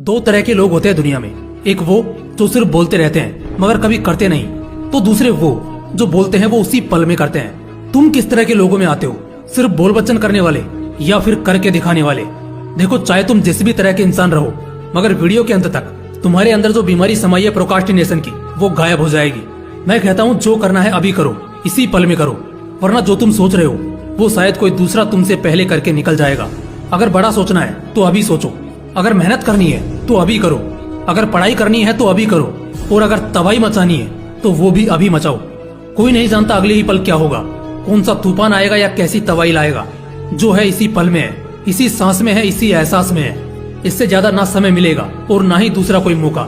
दो तरह के लोग होते हैं दुनिया में। एक वो जो सिर्फ बोलते रहते हैं मगर कभी करते नहीं, तो दूसरे वो जो बोलते हैं वो उसी पल में करते हैं। तुम किस तरह के लोगों में आते हो, सिर्फ बोल बच्चन करने वाले या फिर करके दिखाने वाले? देखो, चाहे तुम जिस भी तरह के इंसान रहो, मगर वीडियो के अंत तक तुम्हारे अंदर जो बीमारी समाई है प्रोक्रास्टिनेशन की, वो गायब हो जाएगी। मैं कहता हूँ जो करना है अभी करो, इसी पल में करो, वरना जो तुम सोच रहे हो वो शायद कोई दूसरा तुमसे पहले करके निकल जाएगा। अगर बड़ा सोचना है तो अभी सोचो, अगर मेहनत करनी है तो अभी करो, अगर पढ़ाई करनी है तो अभी करो, और अगर तबाही मचानी है तो वो भी अभी मचाओ। कोई नहीं जानता अगले ही पल क्या होगा, कौन सा तूफान आएगा या कैसी तबाही लाएगा। जो है इसी पल में है, इसी सांस में है, इसी एहसास में है। इससे ज्यादा ना समय मिलेगा और ना ही दूसरा कोई मौका।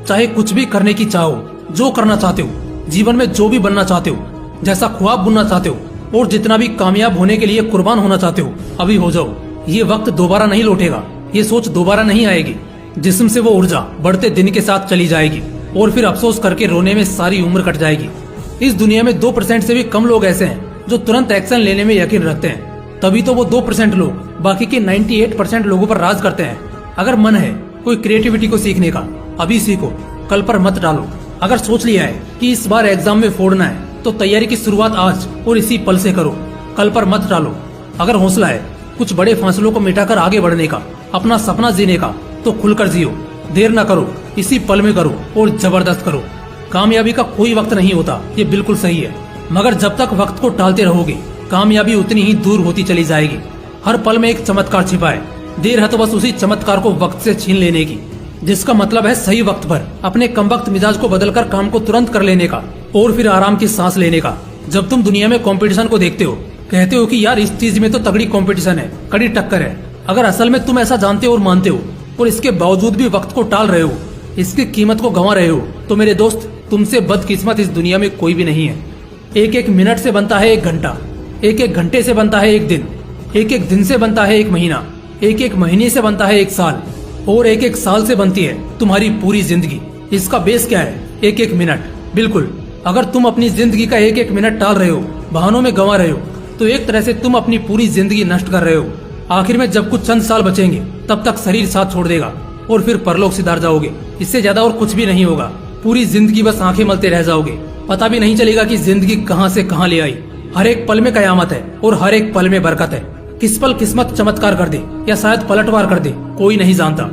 चाहे कुछ भी करने की चाहो, जो करना चाहते हो, जीवन में जो भी बनना चाहते हो, जैसा ख्वाब बुनना चाहते हो, और जितना भी कामयाब होने के लिए कुर्बान होना चाहते हो, अभी हो जाओ। ये वक्त दोबारा नहीं लौटेगा, ये सोच दोबारा नहीं आएगी। जिस्म से वो ऊर्जा बढ़ते दिन के साथ चली जाएगी और फिर अफसोस करके रोने में सारी उम्र कट जाएगी। इस दुनिया में 2% से भी कम लोग ऐसे हैं जो तुरंत एक्शन लेने में यकीन रखते हैं। तभी तो वो 2% लोग बाकी के 98% लोगों पर राज करते हैं। अगर मन है कोई क्रिएटिविटी को सीखने का, अभी सीखो, कल पर मत डालो। अगर सोच लिया है कि इस बार एग्जाम में फोड़ना है, तो तैयारी की शुरुआत आज और इसी पल से करो, कल पर मत डालो। अगर हौसला है कुछ बड़े फासलों को मिटाकर आगे बढ़ने का, अपना सपना जीने का, तो खुलकर जियो, देर न करो, इसी पल में करो और जबरदस्त करो। कामयाबी का कोई वक्त नहीं होता, ये बिल्कुल सही है, मगर जब तक वक्त को टालते रहोगे कामयाबी उतनी ही दूर होती चली जाएगी। हर पल में एक चमत्कार छिपा है, देर है तो बस उसी चमत्कार को वक्त से छीन लेने की, जिसका मतलब है सही वक्त पर अपने कमबख्त मिजाज को बदलकर काम को तुरंत कर लेने का और फिर आराम की सांस लेने का। जब तुम दुनिया में कंपटीशन को देखते हो, कहते हो कि यार इस चीज में तो तगड़ी कंपटीशन है, कड़ी टक्कर है। अगर असल में तुम ऐसा जानते हो और मानते हो और इसके बावजूद भी वक्त को टाल रहे हो, इसकी कीमत को गंवा रहे हो, तो मेरे दोस्त तुमसे बदकिस्मत इस दुनिया में कोई भी नहीं है। एक एक मिनट से बनता है एक घंटा, एक एक घंटे से बनता है एक दिन, एक एक दिन से बनता है एक महीना, एक एक महीने से बनता है एक साल, और एक एक साल से बनती है तुम्हारी पूरी जिंदगी। इसका बेस क्या है? एक एक मिनट। बिल्कुल, अगर तुम अपनी जिंदगी का एक एक मिनट टाल रहे हो, बहानों में गंवा रहे हो, तो एक तरह से तुम अपनी पूरी जिंदगी नष्ट कर रहे हो। आखिर में जब कुछ चंद साल बचेंगे, तब तक शरीर साथ छोड़ देगा और फिर परलोक सिधार जाओगे। इससे ज्यादा और कुछ भी नहीं होगा। पूरी जिंदगी बस आंखें मलते रह जाओगे, पता भी नहीं चलेगा कि जिंदगी कहां से कहां ले आई। हर एक पल में कयामत है और हर एक पल में बरकत है। किस पल किस्मत चमत्कार कर दे या शायद पलटवार कर दे, कोई नहीं जानता।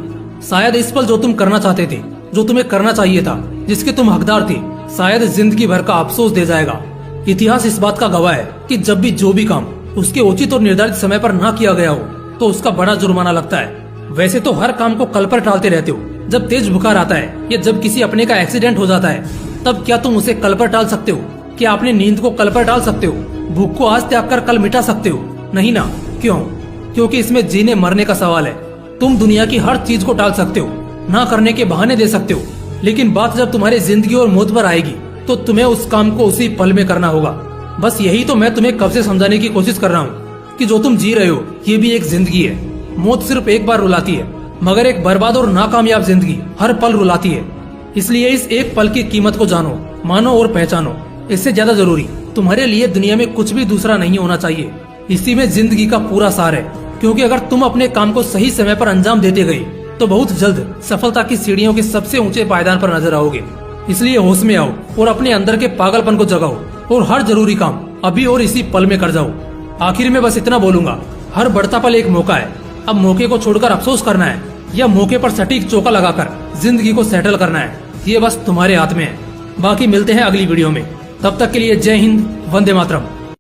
शायद इस पल जो तुम करना चाहते थे, जो तुम्हें करना चाहिए था, जिसके तुम हकदार थे, शायद जिंदगी भर का अफसोस दे जाएगा। इतिहास इस बात का गवाह है कि जब भी जो भी काम उसके उचित और निर्धारित समय पर ना किया गया हो, तो उसका बड़ा जुर्माना लगता है। वैसे तो हर काम को कल पर टालते रहते हो। जब तेज बुखार आता है या जब किसी अपने का एक्सीडेंट हो जाता है, तब क्या तुम उसे कल पर टाल सकते हो? क्या अपनी नींद को कल पर टाल सकते हो? भूख को आज त्याग कर कल मिटा सकते हो? नहीं ना। क्यों? क्योंकि इसमें जीने मरने का सवाल है। तुम दुनिया की हर चीज को टाल सकते हो, ना करने के बहाने दे सकते हो, लेकिन बात जब तुम्हारी जिंदगी और मौत पर आएगी, तो तुम्हें उस काम को उसी पल में करना होगा। बस यही तो मैं तुम्हें कब से समझाने की कोशिश कर रहा हूँ कि जो तुम जी रहे हो ये भी एक जिंदगी है। मौत सिर्फ एक बार रुलाती है, मगर एक बर्बाद और नाकामयाब जिंदगी हर पल रुलाती है। इसलिए इस एक पल की कीमत को जानो, मानो और पहचानो। इससे ज्यादा जरूरी तुम्हारे लिए दुनिया में कुछ भी दूसरा नहीं होना चाहिए। इसी में जिंदगी का पूरा सार है, क्योंकि अगर तुम अपने काम को सही समय पर अंजाम देते गए, तो बहुत जल्द सफलता की सीढ़ियों के सबसे ऊंचे पायदान पर नजर आओगे। इसलिए होश में आओ और अपने अंदर के पागलपन को जगाओ और हर जरूरी काम अभी और इसी पल में कर जाओ। आखिर में बस इतना बोलूंगा, हर बढ़ता पल एक मौका है। अब मौके को छोड़कर अफसोस करना है या मौके पर सटीक चौका लगाकर जिंदगी को सेटल करना है, ये बस तुम्हारे हाथ में है। बाकी मिलते हैं अगली वीडियो में। तब तक के लिए जय हिंद, वंदे मातरम।